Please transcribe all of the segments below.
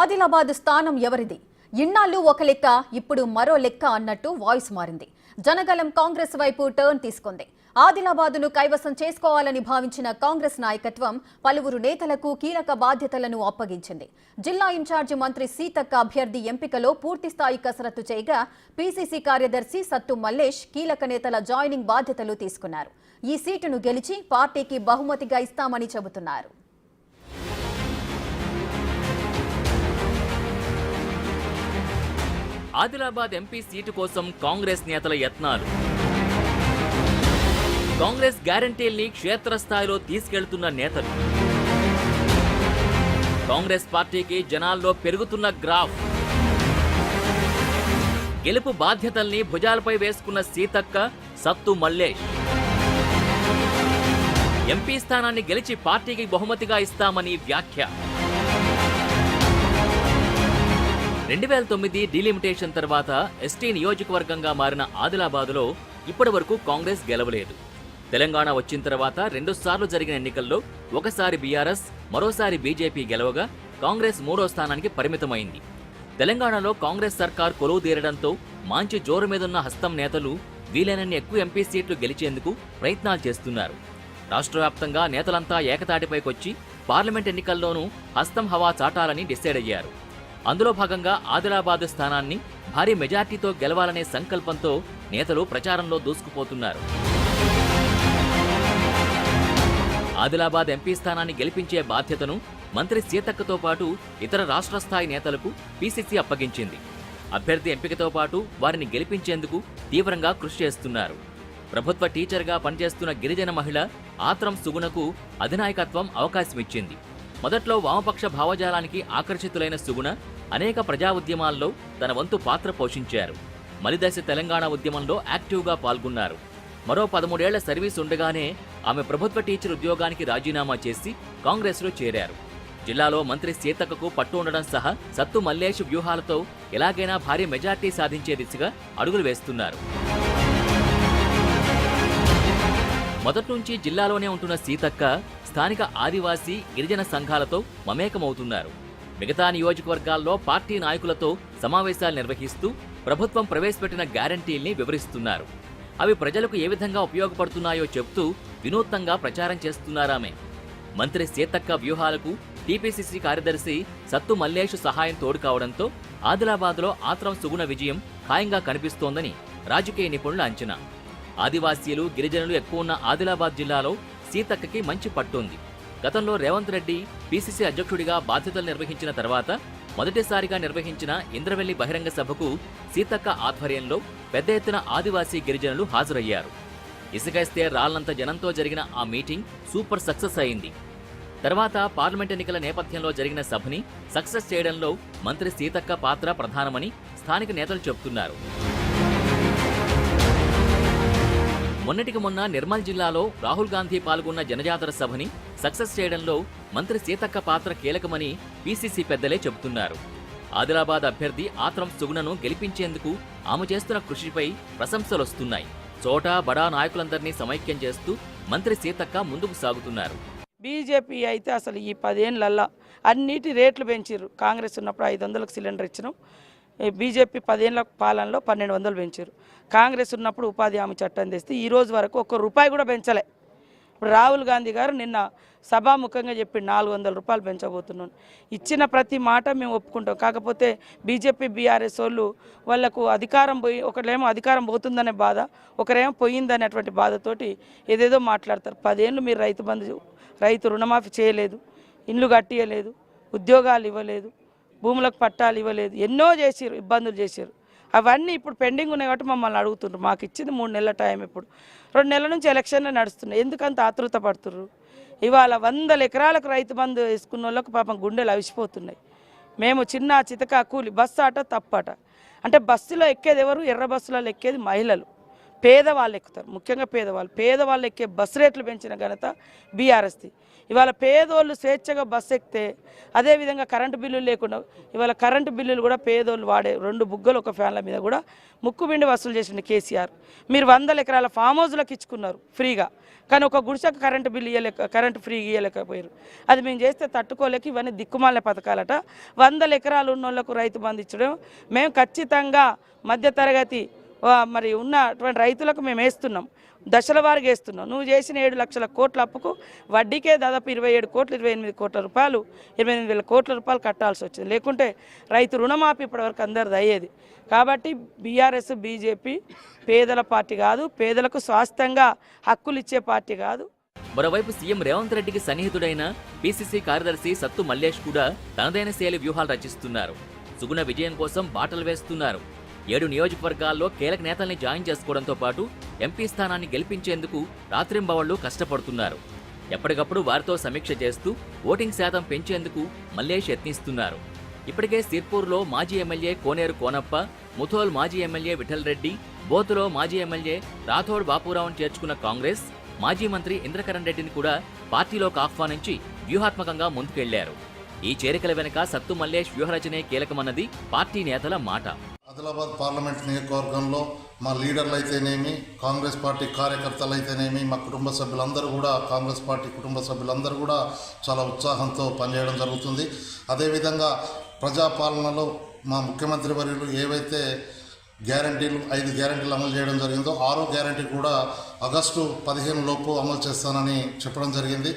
ఆదిలాబాద్ స్థానం ఎవరిది? ఇన్నాళ్ళు ఒక లెక్క, ఇప్పుడు మరో లెక్క అన్నట్టు వాయిస్ మారింది. జనగలం కాంగ్రెస్ వైపు టర్న్ తీసుకుంది. ఆదిలాబాదును కైవసం చేసుకోవాలని భావించిన కాంగ్రెస్ నాయకత్వం పలువురు నేతలకు కీలక బాధ్యతలను అప్పగించింది. జిల్లా ఇన్ఛార్జి మంత్రి సీతక్క అభ్యర్థి ఎంపికలో పూర్తిస్థాయి కసరత్తు చేయగా పీసీసీ కార్యదర్శి సత్తు మల్లేష్ కీలక నేతల జాయినింగ్ బాధ్యతలు తీసుకున్నారు. ఈ సీటును గెలిచి పార్టీకి బహుమతిగా ఇస్తామని చెబుతున్నారు. ఆదిలాబాద్ ఎంపీ సీటు కోసం కాంగ్రెస్ నేతల యత్నాలు. కాంగ్రెస్ గ్యారంటీల్ని క్షేత్రస్థాయిలో తీసుకెళ్తున్న నేతలు. కాంగ్రెస్ పార్టీకి జనాల్లో పెరుగుతున్న గ్రాఫ్. గెలుపు బాధ్యతల్ని భుజాలపై వేసుకున్న సీతక్క, సత్తు మల్లేష్. ఎంపీ స్థానాన్ని గెలిచి పార్టీకి బహుమతిగా ఇస్తామని వ్యాఖ్య. 2009 డీలిమిటేషన్ తర్వాత ఎస్టీ నియోజకవర్గంగా మారిన ఆదిలాబాదులో ఇప్పటి వరకు కాంగ్రెస్ గెలవలేదు. తెలంగాణ వచ్చిన తర్వాత 2 సార్లు జరిగిన ఎన్నికల్లో ఒకసారి బీఆర్ఎస్, మరోసారి బీజేపీ గెలవగా కాంగ్రెస్ 3వ స్థానానికి పరిమితమైంది. తెలంగాణలో కాంగ్రెస్ సర్కార్ కొలువు తీరడంతో మంచి జోరు మీదున్న హస్తం నేతలు వీలైనన్ని ఎక్కువ ఎంపీ సీట్లు గెలిచేందుకు ప్రయత్నాలు చేస్తున్నారు. రాష్ట్ర వ్యాప్తంగా నేతలంతా ఏకతాటిపైకొచ్చి పార్లమెంట్ ఎన్నికల్లోనూ హస్తం హవా చాటాలని డిసైడ్ అయ్యారు. అందులో భాగంగా ఆదిలాబాద్ స్థానాన్ని భారీ మెజార్టీతో గెలవాలనే సంకల్పంతో నేతలు ప్రచారంలో దూసుకుపోతున్నారు. ఆదిలాబాద్ ఎంపీ స్థానాన్ని గెలిపించే బాధ్యతను మంత్రి సీతక్కతో పాటు ఇతర రాష్ట్ర స్థాయి నేతలకు పీసీసీ అప్పగించింది. అభ్యర్థి ఎంపికతో పాటు వారిని గెలిపించేందుకు తీవ్రంగా కృషి చేస్తున్నారు. ప్రభుత్వ టీచర్గా పనిచేస్తున్న గిరిజన మహిళ ఆత్రం సుగుణకు అధినాయకత్వం అవకాశమిచ్చింది. మొదట్లో వామపక్ష భావజాలానికి ఆకర్షితులైన సుగుణ అనేక ప్రజా ఉద్యమాల్లో తన వంతు పాత్ర పోషించారు. మలిదశ తెలంగాణ ఉద్యమంలో యాక్టివ్గా పాల్గొన్నారు. మరో 13 ఏళ్ల సర్వీస్ ఉండగానే ఆమె ప్రభుత్వ టీచర్ ఉద్యోగానికి రాజీనామా చేసి కాంగ్రెస్లో చేరారు. జిల్లాలో మంత్రి సీతక్కకు పట్టు ఉండడం సహా సత్తు మల్లేష్ వ్యూహాలతో ఎలాగైనా భారీ మెజార్టీ సాధించే దిశగా అడుగులు వేస్తున్నారు. మొదట్నుంచి జిల్లాలోనే ఉంటున్న సీతక్క స్థానిక ఆదివాసీ, గిరిజన సంఘాలతో మమేకమవుతున్నారు. మిగతా నియోజకవర్గాల్లో పార్టీ నాయకులతో సమావేశాలు నిర్వహిస్తూ ప్రభుత్వం ప్రవేశపెట్టిన గ్యారంటీల్ని వివరిస్తున్నారు. అవి ప్రజలకు ఏ విధంగా ఉపయోగపడుతున్నాయో చెప్తూ వినూత్నంగా ప్రచారం చేస్తున్నారామె. మంత్రి సీతక్క వ్యూహాలకు టీపీసీసీ కార్యదర్శి సత్తు మల్లేష్ సహాయం తోడు కావడంతో ఆదిలాబాద్లో ఆత్రం సుగుణ విజయం ఖాయంగా కనిపిస్తోందని రాజకీయ నిపుణుల అంచనా. ఆదివాసీలు, గిరిజనులు ఎక్కువ ఉన్న ఆదిలాబాద్ జిల్లాలో సీతక్కకి మంచి పట్టుంది. గతంలో రేవంత్ రెడ్డి పీసీసీ అధ్యక్షుడిగా బాధ్యతలు నిర్వహించిన తర్వాత మొదటిసారిగా నిర్వహించిన ఇంద్రవెల్లి బహిరంగ సభకు సీతక్క ఆధ్వర్యంలో పెద్ద ఎత్తున ఆదివాసీ గిరిజనులు హాజరయ్యారు. ఇసుకేస్తే రాళ్లంత జనంతో జరిగిన ఆ మీటింగ్ సూపర్ సక్సెస్ అయింది. తర్వాత పార్లమెంట్ ఎన్నికల నేపథ్యంలో జరిగిన సభని సక్సెస్ చేయడంలో మంత్రి సీతక్క పాత్ర ప్రధానమని స్థానిక నేతలు చెబుతున్నారు. మొన్నటికి మొన్న నిర్మల్ జిల్లాలో రాహుల్ గాంధీ పాల్గొన్న జనజాతర సభని సక్సెస్ చేయడంలో మంత్రి సీతక్క పాత్ర కీలకమని పీసీసీ పెద్దలే చెబుతున్నారు. ఆదిలాబాద్ అభ్యర్థి ఆత్రం సుగుణను గెలిపించేందుకు ఆమె చేస్తున్న కృషిపై ప్రశంసలొస్తున్నాయి. చోటా బడా నాయకులందరినీ సమైక్యం చేస్తూ మంత్రి సీతక్క ముందుకు సాగుతున్నారు. బీజేపీ అయితే అసలు ఈ 10 ఏళ్లల్లా అన్నిటి రేట్లు పెంచారు. కాంగ్రెస్ ఉన్నప్పుడు 500లకు సిలిండర్ ఇచ్చినాం. బీజేపీ 10 ఏళ్ల పాలనలో 1200 పెంచారు. కాంగ్రెస్ ఉన్నప్పుడు ఉపాధి హామీ చట్టం తెస్తే ఈ రోజు వరకు ₹1 కూడా పెంచలే. ఇప్పుడు రాహుల్ గాంధీ గారు నిన్న సభాముఖంగా చెప్పి ₹400 పెంచబోతున్నాను. ఇచ్చిన ప్రతి మాట మేము ఒప్పుకుంటాం. కాకపోతే బీజేపీ, బీఆర్ఎస్ వాళ్ళు వాళ్లకు అధికారం పోయి, ఒకరేమో అధికారం పోతుందనే బాధ, ఒకరేమో పోయిందనేటువంటి బాధతోటి ఏదేదో మాట్లాడతారు. 10 ఏళ్ళు మీరు రైతు రుణమాఫీ చేయలేదు, ఇండ్లు కట్టియలేదు, ఉద్యోగాలు ఇవ్వలేదు, భూములకు పట్టాలు ఇవ్వలేదు, ఎన్నో చేసారు, ఇబ్బందులు చేశారు. అవన్నీ ఇప్పుడు పెండింగ్ ఉన్నాయి కాబట్టి మమ్మల్ని అడుగుతున్నారు. మాకు ఇచ్చింది 3 నెలల టైం, ఇప్పుడు 2 నెలల నుంచి ఎలక్షన్లు నడుస్తున్నాయి. ఎందుకంత ఆతృత పడుతున్నారు? ఇవాళ 100 ఎకరాలకు రైతు బంధు వేసుకున్న వాళ్ళకు పాపం గుండెలు అవిసిపోతున్నాయి. మేము చిన్న చితక కూలి బస్సు ఆట తప్పట. అంటే బస్సులో ఎక్కేది ఎవరు? ఎర్ర బస్సులలో ఎక్కేది మహిళలు, పేదవాళ్ళు ఎక్కుతారు, ముఖ్యంగా పేదవాళ్ళు ఎక్కే బస్సు రేట్లు పెంచిన ఘనత బీఆర్ఎస్ది. ఇవాళ పేదోళ్ళు స్వేచ్ఛగా బస్సు ఎక్కితే, అదేవిధంగా కరెంటు బిల్లులు లేకుండా ఇవాళ కరెంటు బిల్లులు కూడా పేదోళ్ళు వాడే 2 బుగ్గలు ఒక ఫ్యాన్ల మీద కూడా ముక్కుబిండి వసూలు చేసిండు కేసీఆర్. మీరు 100 ఎకరాల ఫామ్ హౌస్లకు ఇచ్చుకున్నారు ఫ్రీగా, కానీ ఒక గుడిసెకు కరెంటు ఫ్రీ ఇవ్వలేకపోయారు. అది మేము చేస్తే తట్టుకోలేక ఇవన్నీ దిక్కుమాలిన పథకాలట. 100 ఎకరాలు ఉన్న వాళ్ళకు రైతు బంధు ఇచ్చడం మేము ఖచ్చితంగా మధ్యతరగతి మరి ఉన్నటువంటి రైతులకు మేము వేస్తున్నాం, దశల వారికి వేస్తున్నాం. నువ్వు చేసిన 7 లక్షల కోట్ల అప్పుకు వడ్డీకే దాదాపు 27 కోట్లు 28 కోట్ల రూపాయలు 28,000 కోట్ల రూపాయలు కట్టాల్సి వచ్చింది. లేకుంటే రైతు రుణమాఫీ ఇప్పటివరకు అందరిది అయ్యేది. కాబట్టి బీఆర్ఎస్ బీజేపీ పేదల పార్టీ కాదు, పేదలకు స్వాస్థ్యంగా హక్కులు ఇచ్చే పార్టీ కాదు. మరోవైపు సీఎం రేవంత్ రెడ్డికి సన్నిహితుడైన పీసీసీ కార్యదర్శి సత్తు మల్లేష్ కూడా తనదైన శైలి వ్యూహాలు రచిస్తున్నారు. సుగుణ విజయం కోసం బాటలు వేస్తున్నారు. 7 నియోజకవర్గాల్లో కీలక నేతల్ని జాయిన్ చేసుకోవడంతో పాటు ఎంపీ స్థానాన్ని గెలిపించేందుకు రాత్రింబవళ్లు కష్టపడుతున్నారు. ఎప్పటికప్పుడు వారితో సమీక్ష చేస్తూ ఓటింగ్ శాతం పెంచేందుకు మల్లేష్ యత్నిస్తున్నారు. ఇప్పటికే సిర్పూర్లో మాజీ ఎమ్మెల్యే కోనేరు కోనప్ప, ముథోల్ మాజీ ఎమ్మెల్యే విఠల్ రెడ్డి, బోతులో మాజీ ఎమ్మెల్యే రాథోడ్ బాపురావును చేర్చుకున్న కాంగ్రెస్ మాజీ మంత్రి ఇంద్రకరణ్ రెడ్డిని కూడా పార్టీలోకి ఆహ్వానించి వ్యూహాత్మకంగా ముందుకెళ్లారు. ఈ చేరికల వెనుక సత్తు మల్లేష్ వ్యూహరచనే కీలకమన్నది పార్టీ నేతల మాట. ఆదిలాబాద్ పార్లమెంట్ నియోజకవర్గంలో మా లీడర్లు అయితేనేమి, కాంగ్రెస్ పార్టీ కార్యకర్తలు అయితేనేమి, మా కుటుంబ సభ్యులందరూ కూడా, కాంగ్రెస్ పార్టీ కుటుంబ సభ్యులందరూ కూడా చాలా ఉత్సాహంతో పనిచేయడం జరుగుతుంది. అదేవిధంగా ప్రజాపాలనలో మా ముఖ్యమంత్రి వర్యులు ఏవైతే గ్యారంటీలు 5 గ్యారంటీలు అమలు చేయడం జరిగిందో 6వ గ్యారంటీ కూడా ఆగస్టు 15 లోపు అమలు చేస్తానని చెప్పడం జరిగింది.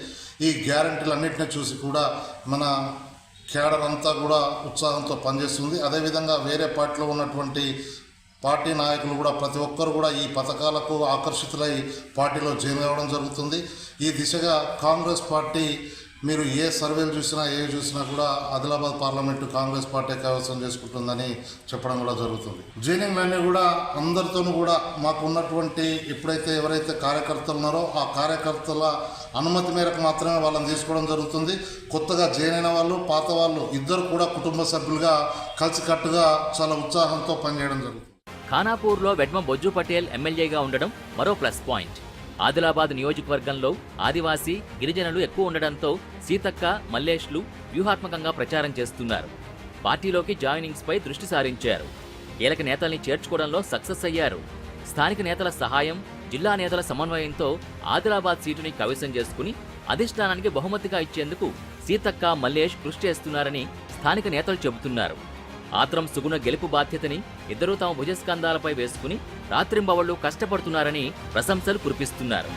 ఈ గ్యారంటీలన్నింటినీ చూసి కూడా మన క్యాడర్ అంతా కూడా ఉత్సాహంతో పనిచేస్తుంది. అదేవిధంగా వేరే పార్టీలో ఉన్నటువంటి పార్టీ నాయకులు కూడా ప్రతి ఒక్కరు కూడా ఈ పథకాలకు ఆకర్షితులై పార్టీలో జాయిన్ అవ్వడం జరుగుతుంది. ఈ దిశగా కాంగ్రెస్ పార్టీ మీరు ఏ సర్వేలు చూసినా కూడా ఆదిలాబాద్ పార్లమెంటు కాంగ్రెస్ పార్టీ కైవసం చేసుకుంటుందని చెప్పడం కూడా జరుగుతుంది. జాయినింగ్లన్నీ కూడా అందరితోనూ కూడా మాకు ఉన్నటువంటి ఎప్పుడైతే ఎవరైతే కార్యకర్తలు ఉన్నారో ఆ కార్యకర్తల అనుమతి మేరకు మాత్రమే వాళ్ళని తీసుకోవడం జరుగుతుంది. కొత్తగా జాయిన్ అయిన వాళ్ళు, పాత వాళ్ళు ఇద్దరు కూడా కుటుంబ సభ్యులుగా కలిసికట్టుగా చాలా ఉత్సాహంతో పనిచేయడం జరుగుతుంది. ఖానాపూర్లో వెడ్మ బొజ్జు పటేల్ ఎమ్మెల్యేగా ఉండడం మరో ప్లస్ పాయింట్. ఆదిలాబాద్ నియోజకవర్గంలో ఆదివాసీ, గిరిజనులు ఎక్కువ ఉండడంతో సీతక్క, మల్లేష్లు వ్యూహాత్మకంగా ప్రచారం చేస్తున్నారు. పార్టీలోకి జాయినింగ్స్పై దృష్టి సారించారు. కీలక నేతల్ని చేర్చుకోవడంలో సక్సెస్ అయ్యారు. స్థానిక నేతల సహాయం, జిల్లా నేతల సమన్వయంతో ఆదిలాబాద్ సీటుని కైవసం చేసుకుని అధిష్టానానికి బహుమతిగా ఇచ్చేందుకు సీతక్క, మల్లేష్ కృషి చేస్తున్నారని స్థానిక నేతలు చెబుతున్నారు. ఆత్రం సుగుణ గెలుపు బాధ్యతని ఇద్దరూ తమ భుజస్కంధాలపై వేసుకుని రాత్రింబవళ్లు కష్టపడుతున్నారని ప్రశంసలు కురిపిస్తున్నారు.